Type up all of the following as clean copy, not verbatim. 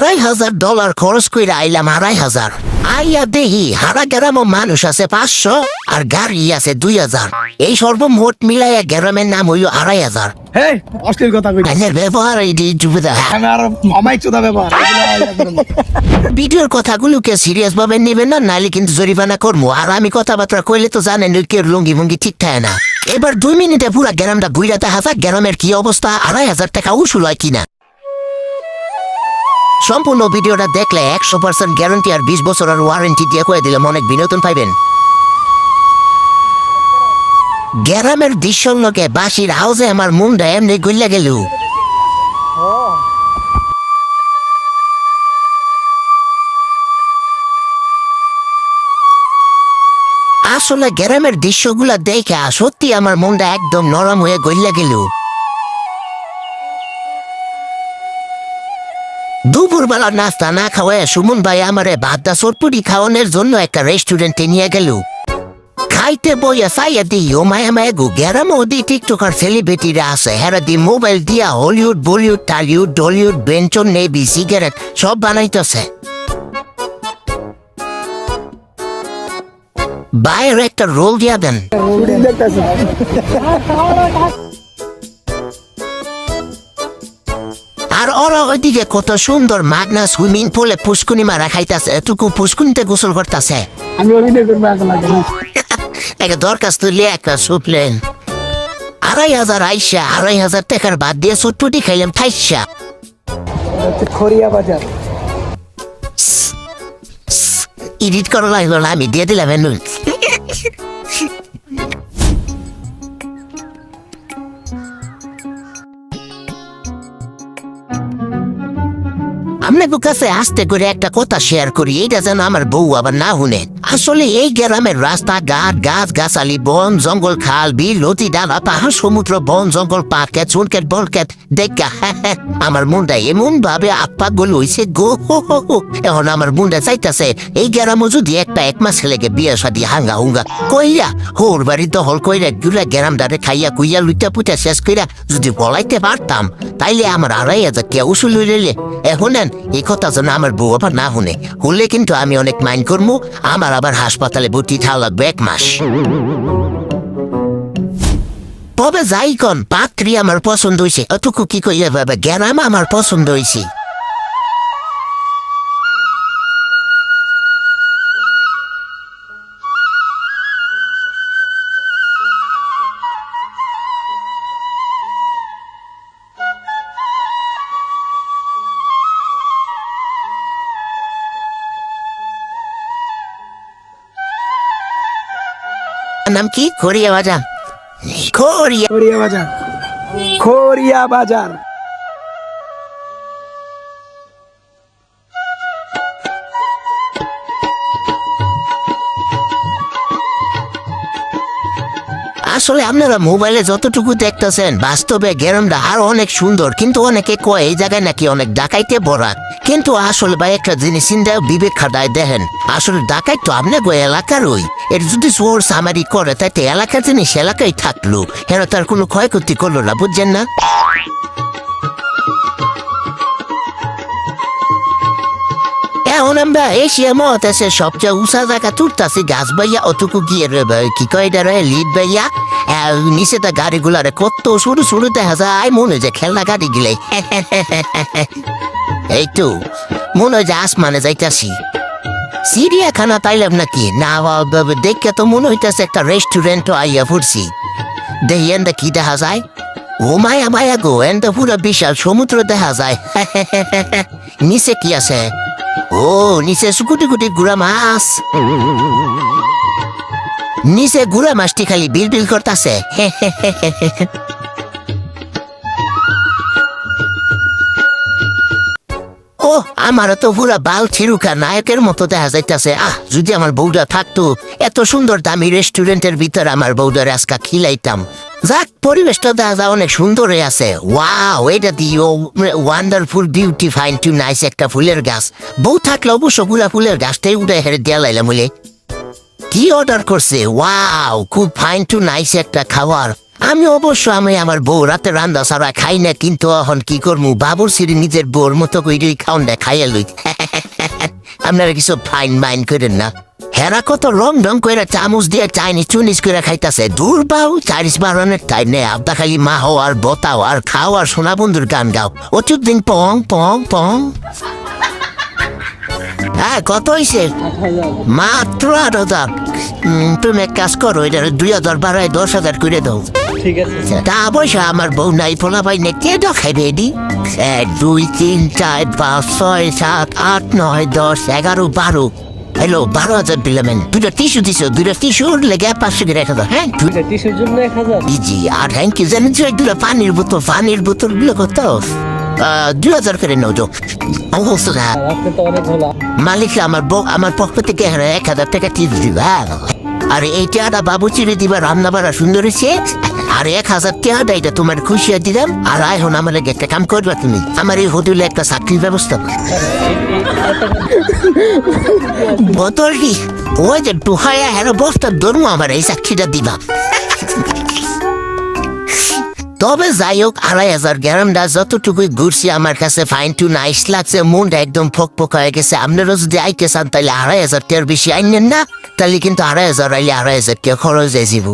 $2,500 খরচ কইরা আইলাম 2,500। আইয়া দেহি হারা গ্রামও মানুষ আছে 500 আর গাড়ি আছে 2,000। এই সর্বমোট মিলাইয়া গ্রামের নাম হইল 2,500। হেই অশ্লীল কথা কই আইনের ব্যবহার এই জুবিদা আমি আর অমাইক চোদা ব্যাপার ভিডিওর কথাগুলোকে সিরিয়াস ভাবে নেবেন না, নাইলে কিন্তু জরিমানা করবো। আর আমি কথাবার্তা কইলে তো জানেন কেউ লুঙ্গি মুঙ্গি ঠিক থাকে না। এবার 2 মিনিটে পুরা গ্রামটা ঘুরে দেখা যাক গ্রামের কি অবস্থা, 2,500 টাকা উসুল হয় কিনা। সম্পূর্ণ ভিডিওটা দেখলে 100% গ্যারান্টি আর 20 বছরের ওয়ারেন্টি দিয়ে কয়ে দিলাম অনেক বিনোদন পাইবেন। গ্রামের দৃশ্যর লোকে বাসির হাউসে আমার মুন্ডা এমনি গইলা গেল। আসলে গ্রামের দৃশ্যগুলা দেখে সত্যি আমার মনটা একদম নরম হয়ে গইলা গেল। দুপুরবেলা নাস্তা না খাওয়ায় সুমন ভাই আমারে ভাতটা চটপুরি খাওয়ানোর জন্য একটা রেস্টুরেন্টে নিয়ে গেল। খাইতে বইয়া চাইয়া দিই ও মায়া মায়া গো গ্যারাম ওদি টিকটকার সেলিব্রিটিরা আছে, হেরা দি মোবাইল দিয়া Hollywood Bollywood Tollywood Dhallywood বেঞ্চন নেবি cigarette সব বানাইতেছে। বাইরে একটা রোল দিয়া দেন। আর ওরা ওইদিকে কত সুন্দর মাগনা সুইমিং পুলে পুষ্কুনি মারা খাইতেছে, এটুকু পুষ্কুনিতে গোসল করতেছে। আমি অভিনয় করবো এখন লাগে একটা দরখাস্ত লিয়ে একটা সুপলেন 2,500 আইসা 2,500 টাকার বাদ দিয়ে চটপটি খাইলাম 28। খড়িয়া বাজার এডিট করা লাগলো না, আমি দিয়ে দিলাম এমন। আপনাদের কাছে আস্তে করে একটা কথা শেয়ার করি, এইটা যেন আমার বউ আবার না শুনে। আসলে এই গ্রামের রাস্তাঘাট গাছ গাছালি বন জঙ্গল খাল বিল নদী ডালা পাহাড় সমুদ্র বন জঙ্গল পার্কেট চুনকেট বলকেট দেখা আমার মুন্ডা এমন ভাবে আপা গোল হইছে গো। এখন আমার মুন্ডা চাইতেছে এই গ্রামে যদি একটা 1 মাস ছেলেকে বিয়ে শাদী হাঙ্গা হুঙ্গা কইরা হোর বাড়ি দখল কইরা গুলা গ্রামটারে খাইয়া কুইয়া লুইটা পুইটা শেষ কইরা যদি বলাইতে পারতাম, তাইলে আমার 2,500 কে উসুল হইলে। এখন এই কথা যেন আমার বউ আবার না শুনে, হলে কিন্তু আমি অনেক মাইন্ড করবো, আমার আবার হাসপাতালে ভর্তি থাকা লাগবে 1 মাস। তবে যাই কন পাত্রী আমার পছন্দ হয়েছে, অতটুকু কি কইয়া ভাবে গ্রাম আমার পছন্দ হয়েছে। নাম কি? খড়িয়া বাজার। খড়িয়া বাজার খড়িয়া বাজার আসলে আপনারা মোবাইলে যতটুকু দেখতেছেন বাস্তবে গ্রামটা আরো অনেক সুন্দর, কিন্তু অনেকে কয় এই জায়গায় নাকি অনেক ডাকাইতে ভরা। কিন্তু আসলে ভাই একটা জিনিস চিন্তা বিবেক খাটায় দেখেন, আসলে ডাকাই তো আপনাকে এলাকারই। এর যদি চোর সামারি করে তাই তো এলাকার জিনিস এলাকায় থাকলো, এরা তার কোনো ক্ষয়ক্ষতি করলো না, বুঝছেন না? এখন আমরা এশিয়া মহাদেশের সবচেয়ে উঁচা জায়গা তুলতাছি গাছ বাইয়া, অতটুকু গিয়ে কি কয় লিড বাইয়া নিচে তা গাড়িগুলারে কত শুরু শুরু দেখা যায়, মনে হয় যে খেলনা গাড়ি গিলে। এই তো মনে হয় যে আসমানে যাইতাছি। চিড়িয়াখানা তাইলাম নাকি না, দেখে তো মনে হইতেছে একটা রেস্টুরেন্টও আইয়া পড়ছি। দেখি এনটা কি দেখা যায়, ও মায়া মায়া গো, এনটা পুরো বিশাল সমুদ্র দেখা যায়। নিচে কি আছে? ও নিচে কুটি কুটি গুড়া মাছ, নিচে গুড়া মাছটি খালি বিল বিল করতেছে। ও আমারও তো পুরা বাল ছিরুকা নায়কের মতো দেখা যাইতেছে। যদি আমার বউটা থাকতো এত সুন্দর দামি রেস্টুরেন্টের ভিতরে আমার বউটার আজকা খিলাইতাম। যাক, পরিবেশটা দেখা যায় অনেক সুন্দরই আছে। ওয়াও, এটা দিও wonderful beauty fine to nice একটা ফুলের গাছ। বউ থাকলে অবশ্য পুরা ফুলের গাছটাই উঠে হেরে দেয়া লাইলাম বলে। কি অর্ডার করছে? ওয়াও, খুব ফাইন টু নাইস একটা খাবার। আমি অবশ্য আমার বউ রাতে রান্না ছাড়া খাই না, কিন্তু এখন কি করবো, বাবুর সিঁড়ি নিজের বউর মতো করে খাওন দেয় খাইয়া লই। আপনারা কিছু ফাইন মাইন্ড করেন না। হেরা কত রং রং করে চামচ দিয়ে চাইনিজ চুনিজ করে খাইতাছে। দূর বাউ, চাইনিজ বানানোর টাইম নেই। আপনা খালি মা হও আর বতাও আর খাও আর সোনা বন্ধুর গান গাও। অচুত দিন পং পং পং। হ্যাঁ, কত হয়েছে? মাত্র 8,000। তুমি এক কাজ করো, এটা 2,000 বাড়ায় 10,000 করে দাও। ঠিক আছে। তা অবশ্য আমার বউ নাই, পোলা ভাই নেই, কে দেখাইবে এডি? 1 2 3 4 5 6 7 8 9 10 11 12। হ্যালো, 12,000 দিলাম। দুটো টিস্যু দিছো, দুটো টিস্যুর লেগে 500 করে 1,000। হ্যাঁ, এটা টিস্যুর জন্য 1,000। জি। আর হ্যাঁ কি জানেন যে এগুলো পানির বোতল গুলো কত? 2,000 করে নাও তো। আপনি তো অনেক ভালো। মালিক আমার পক্ষ থেকে 1,000 টাকা টিপস দিবা। আর এই টাকাটা বাবু চিড়ে দিবা, রান্না বাড়া সুন্দর হয়েছে। আর 1,000 টাকাটা এটা তোমার খুশিয়া দিলাম। আর এখন আমার একটা কাম করবা, তুমি আমার এই হোটেলে একটা চাকরির ব্যবস্থা বোতলটি ওই যে টুহায়া হেরো বস্তা ধরবো, আমার এই চাকরিটা দিবা। তবে যাই হোক, 2,500 গ্রামটা যতটুকুই ঘুরছি আমার কাছে ফাইন টু নাইস লাগছে। মনটা একদম ফকফক হয়ে গেছে। আপনারা যদি আইতে চান তাহলে 2,500 টাকার বেশি আইনেন না, তাহলে কিন্তু 2,500 আইলে 2,500 টাকা খরচ হয়ে যাব।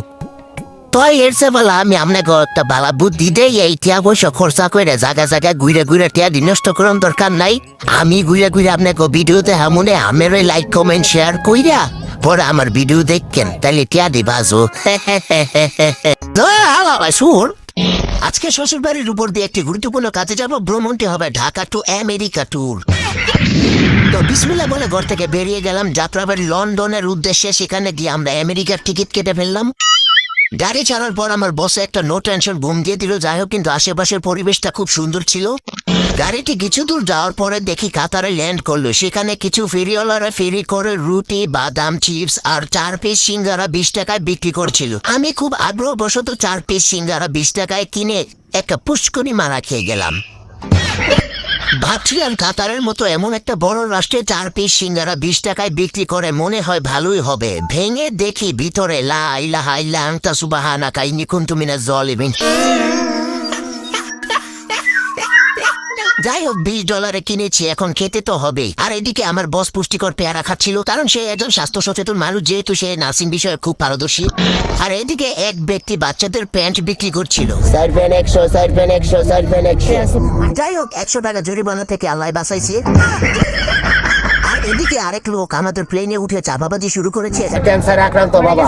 তো এর চেয়ে বলা আমি আপনাকে একটা ভালো বুদ্ধি দেই, এই টিয়া পয়সা খরচা করে জায়গা জায়গায় ঘুরে টিয়া নষ্ট করার দরকার নাই। আমি ঘুরে আপনাকে ভিডিওতে হামুনে আমার লাইক কমেন্ট শেয়ার কইরা পরে আমার ভিডিও দেখেন, তাহলে টিয়া দিবাজো। সুর আজকে শ্বশুর বাড়ির উপর দিয়ে একটি গুরুত্বপূর্ণ কাজে যাব। ভ্রমণটি হবে ঢাকা টু আমেরিকা ট্যুর। তো বিসমিল্লাহ বলে ঘর থেকে বেরিয়ে গেলাম যাত্রাবাড়ি লন্ডনের উদ্দেশ্যে। সেখানে গিয়ে আমরা আমেরিকার টিকিট কেটে ফেললাম। গাড়ি চালার পর আমার বসে একটা নো টেনশন ঘুম দিয়ে দিল। যাই হোক, কিন্তু আশেপাশের পরিবেশটা খুব সুন্দর ছিল। গাড়িটি কিছু দূর যাওয়ার পরে দেখি কাতারে ল্যান্ড করলো। সেখানে কিছু ফেরিওয়ালারা ফেরি করে রুটি, বাদাম, চিপস আর 4 পিস সিঙ্গারা 20 টাকায় বিক্রি করছিল। আমি খুব আগ্রহবশত 4 পিস সিঙ্গারা 20 টাকায় কিনে একটা পুষ্করি মারা খেয়ে গেলাম। ভাবছিলাম কাতারের মতো এমন একটা বড় রাষ্ট্রে 4 পিস সিঙ্গারা 20 টাকায় বিক্রি করে, মনে হয় ভালোই হবে। ভেঙে দেখি ভিতরে লা ইলাহা ইল্লা আনতা সুবহানাকা ইন্নী কুনতু মিনাজ জালিমিন। যাই হোক, $20 কিনেছি, এখন খেতে তো হবে। আর এদিকে আমার বস পুষ্টিকর পেয়ারা খাচ্ছিল, কারণ সে একজন স্বাস্থ্য সচেতন মানুষ, যেহেতু সে নার্সিং বিষয়ে খুব পারদর্শী। আর এদিকে এক ব্যক্তি বাচ্চাদের প্যান্ট বিক্রি করছিল। যাই হোক, 100 টাকা জরিমানা থেকে আল্লাহ বাঁচাইছে। আর এদিকে আরেক লোক আমাদের প্লেনে উঠে চাপাবাজি শুরু করেছে। ক্যান্সার আক্রান্ত বাবা,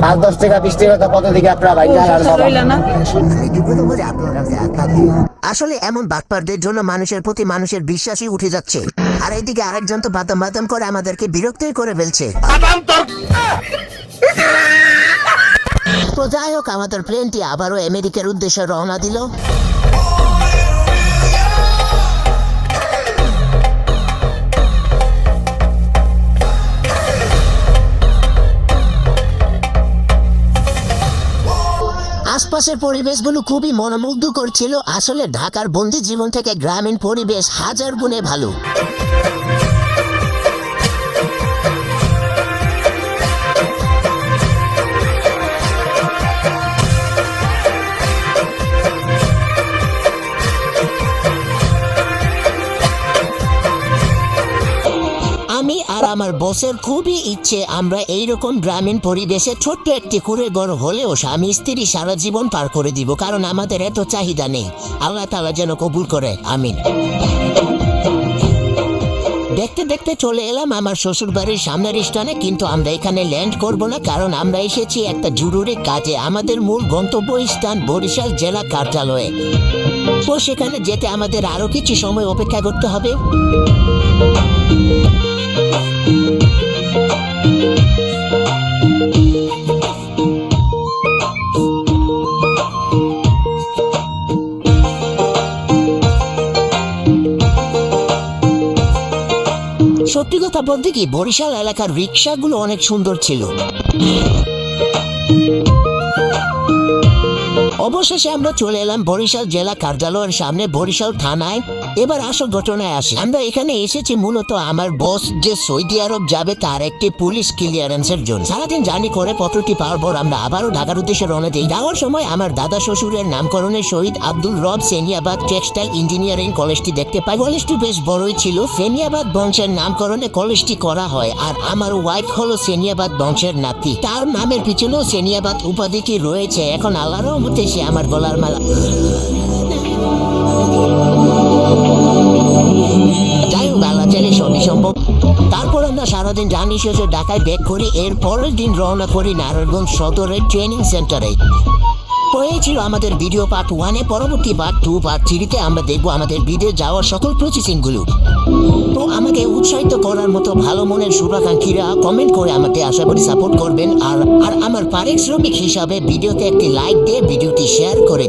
5-10 টাকা 20 টাকা তো কত দিকে আপনারা ভাই আসলে এমন বাটপারদের জন্য মানুষের প্রতি মানুষের বিশ্বাসই উঠে যাচ্ছে। আর এদিকে আরেকজন তো বাদাম বাদাম করে আমাদেরকে বিরক্তই করে ফেলছে। তো যাই হোক, আমাদের প্লেনটি আবারও আমেরিকার উদ্দেশ্যে রওনা দিল। আশপাশের পরিবেশগুলো খুবই মনোমুগ্ধকর ছিল। আসলে ঢাকার বন্দি জীবন থেকে গ্রামীণ পরিবেশ 1000 গুণে ভালো। আমি আর আমার বসের খুবই ইচ্ছে আমরা এইরকম গ্রামীণ পরিবেশে ছোট্ট একটি করে ঘর হলেও স্বামী স্ত্রী সারা জীবন পার করে দিব, কারণ আমাদের এত চাহিদা নেই। আল্লাহ তাআলা যেন কবুল করে, আমিন। দেখতে দেখতে চলে এলাম আমার শ্বশুর বাড়ির সামনের স্থানে, কিন্তু আমরা এখানে ল্যান্ড করব না, কারণ আমরা এসেছি একটা জরুরি কাজে। আমাদের মূল গন্তব্য স্থান বরিশাল জেলা কার্যালয়ে। তো সেখানে যেতে আমাদের আরো কিছু সময় অপেক্ষা করতে হবে। সত্যি কথা বলতে কি, বরিশাল এলাকার রিক্সাগুলো অনেক সুন্দর ছিল। অবশেষে আমরা চলে এলাম বরিশাল জেলা কার্যালয়ের সামনে, বরিশাল থানায়। এবার আসল ঘটনায় আসি। আমরা এখানে এসেছি মূলত আমার বস যে সৌদি আরব যাবে তার একটি পুলিশ ক্লিয়ারেন্সের জন্য। সারাদিন জার্নি করে পত্রটি পাওয়ার পর আমরা আবারও ঢাকার উদ্দেশ্যে রওনা দিই। যাওয়ার সময় আমার দাদা শ্বশুরের নামকরণের শহীদ আব্দুল রব সেনিয়াবাদ টেক্সটাইল ইঞ্জিনিয়ারিং কলেজটি দেখতে পাই। কলেজটি বেশ বড়ই ছিল। সেনিয়াবাদ বংশের নামকরণে কলেজটি করা হয়। আর আমার ওয়াইফ হলো সেনিয়াবাদ বংশের নাতি। তার নামের পিছনেও সেনিয়াবাদ উপাধিটি রয়েছে। এখন আল্লাহর রহমতে সে আমার গলার মালা। যাই হোক, আল্লাহ চাইলে সবই সম্ভব। তারপর আমরা সারাদিন জার্নি শেষে ঢাকায় ব্যাক করি। এর পরের দিন রওনা করি নারায়ণগঞ্জ সদরের ট্রেনিং সেন্টারে। তো এই ছিল আমাদের ভিডিও পার্ট 1-এ। পরবর্তী পার্ট 2, পার্ট 3-তে আমরা দেখবো আমাদের বিদেশ যাওয়ার সকল প্রসেসিংগুলো। তো আমাকে উৎসাহিত করার মতো ভালো মনের শুভাকাঙ্ক্ষীরা কমেন্ট করে আমাকে আশা করি সাপোর্ট করবেন। আর আমার পারিশ্রমিক হিসাবে ভিডিওতে একটি লাইক দিয়ে ভিডিওটি শেয়ার করে